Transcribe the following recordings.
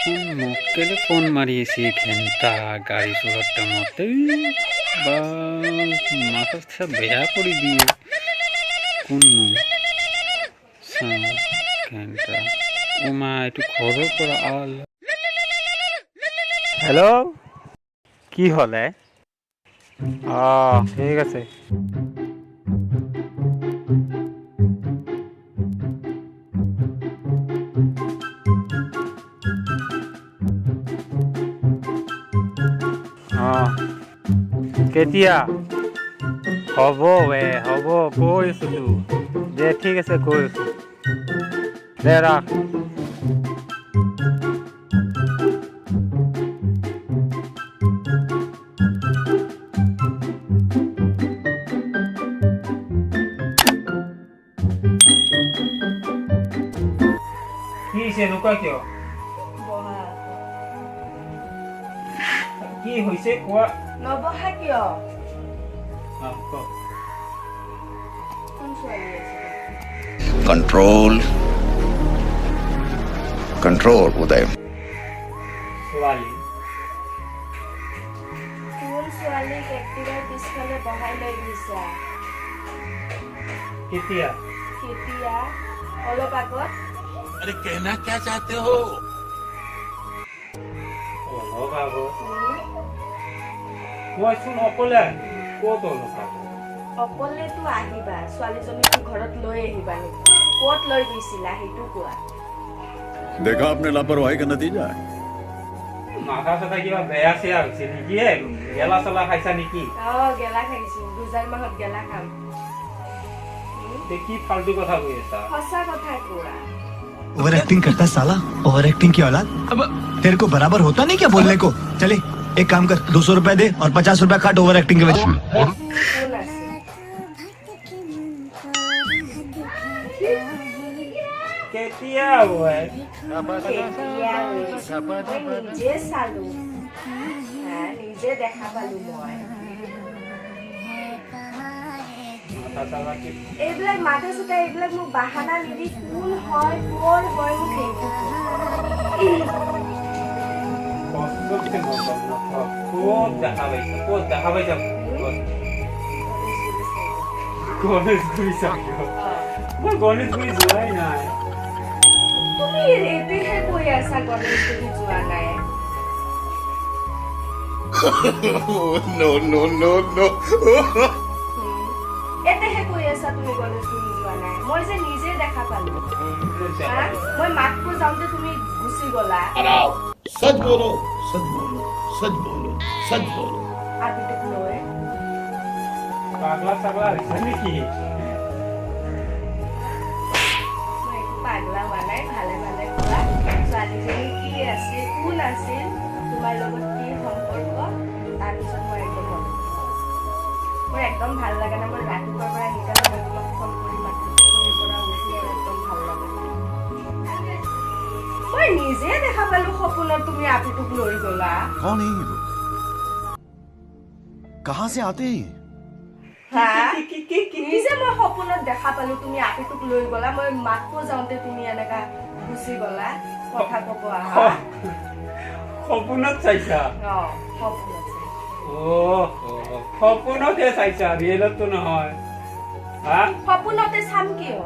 মোকেলে phone মাৰি আছে ঘণ্টা গাড়ী চলাতে মতে বা মাথা চাথা বেয়া কৰি দিয়ে কোনো চাওঁ ঘণ্টা মা এইটো ঘৰৰ পৰা আল হেল্ল' কি হ'লে ঠিক আছে কেতিয়া হ'ব হ'ব কৈ আছোঁ তো দে ঠিক আছে কৈ আছোঁ দে ৰাখ কি হৈছে এনেকুৱা কিয় কি হৈছে কোৱা নবহা কিয় कंट्रोल कंट्रोल उदय ছোৱালী কোন ছোৱালীক এক্টিভাৰ পিছফালে বহাই লৈ গৈছা কেতিয়া কেতিয়া অলপ আগত अरे कहना क्या चाहते हो অলপ আগত মইচোন অকলে ক'ত অলপ আগত অকলেতো আহিবা ছোৱালীজনীকো ঘৰত লৈ আহিবা নেকি ক'ত লৈ গৈছিলা সেইটো কোৱা देखा आपने लापरवाही का नतीजा है মাথা চাথা কিবা বেয়া চেয়া হৈছে নেকি গেলা চলা খাইছা নেকি গেলা খাইছো 2000 মাহত গেলা খাম কি ফালতু কথা কৈ আছা সঁচা কথা কোৱা ओवर एक्टिंग करता है साला ओवर एक्टिंग की औलाद अब तेरे को बराबर होता नहीं क्या बोलने को चले एक काम कर 200 रुपए दे और 50 रुपए काट ओवर एक्टिंग के वजह কোন আছে কেতিয়া হয় কেতিয়া হৈছে? মই নিজে চালো নিজে দেখা পালো মই মাথা চাথা কি এইবিলাক মাথা চুটা এইবিলাক মোক বাহানা নিদি কোন হয় ক'ৰ হয় মোক সেইটো কষ্টকে ক'ত দেখা পাইছা গণেশগুৰি চাবি মই গণেশগুৰি যোৱাই নাই তুমি এইটোহে কৈ আছা গণেশগুৰি যোৱা নাই नो नो नो नो এতেহে কৈ আছা তুমি গণেশগুৰি যোৱা নাই মই যে নিজে দেখা পালো মই মাতটো যাওঁতে তুমি গুচি গলা सच बोलो सच बोलो सच बोलो सच बोलो আপিটোক লৈ পাগলা চাগলা হৈছে নেকি মই একো পাগলা হোৱা নাই ভালে ভালে কোৱা ছোৱালীজনী কি আছিল কোন আছিল তোমাৰ লগত কি সম্পৰ্ক তাৰপিছত মোৰ একদম ভাল লগা নাই মই ৰাতিপুৱাৰ পৰা সেইকাৰণে মই তোমাক ফোন কৰি মাতিছোঁ টোপনিৰ পৰা উঠি মোৰ একদম ভাল লগা নাই মই নিজে দেখা পালো সপোনত তুমি আপিটোক লৈ গলা कौन है ये लोग कहाँ से आते हैं হা নিজে মই সপোনত দেখা পালো তুমি আপিটোক লৈ গলা মই মাতটো যাওঁতে তুমি এনেকা গুচি গলা কথা কব আহা সপোনত চাইছা সপোনত সপোনতে চাইছা ৰিয়েলততো নহয় হা সপোনতে চাম কিয়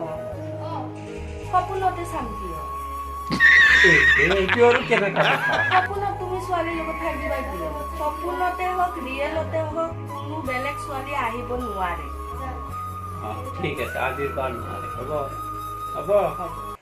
সপোনতে চাম কিয় এইটো আৰু কেনেকা কথা সপোনত তুমি ছোৱালীৰ লগত থাকিবা কিয় সপোনতে হওক ৰিয়েলতে হওক কোনো বেলেগ ছোৱালী আহিব নোৱাৰে ঠিক আছে আজিৰ পৰা নোৱাৰে হ'ব হ'ব হ'ব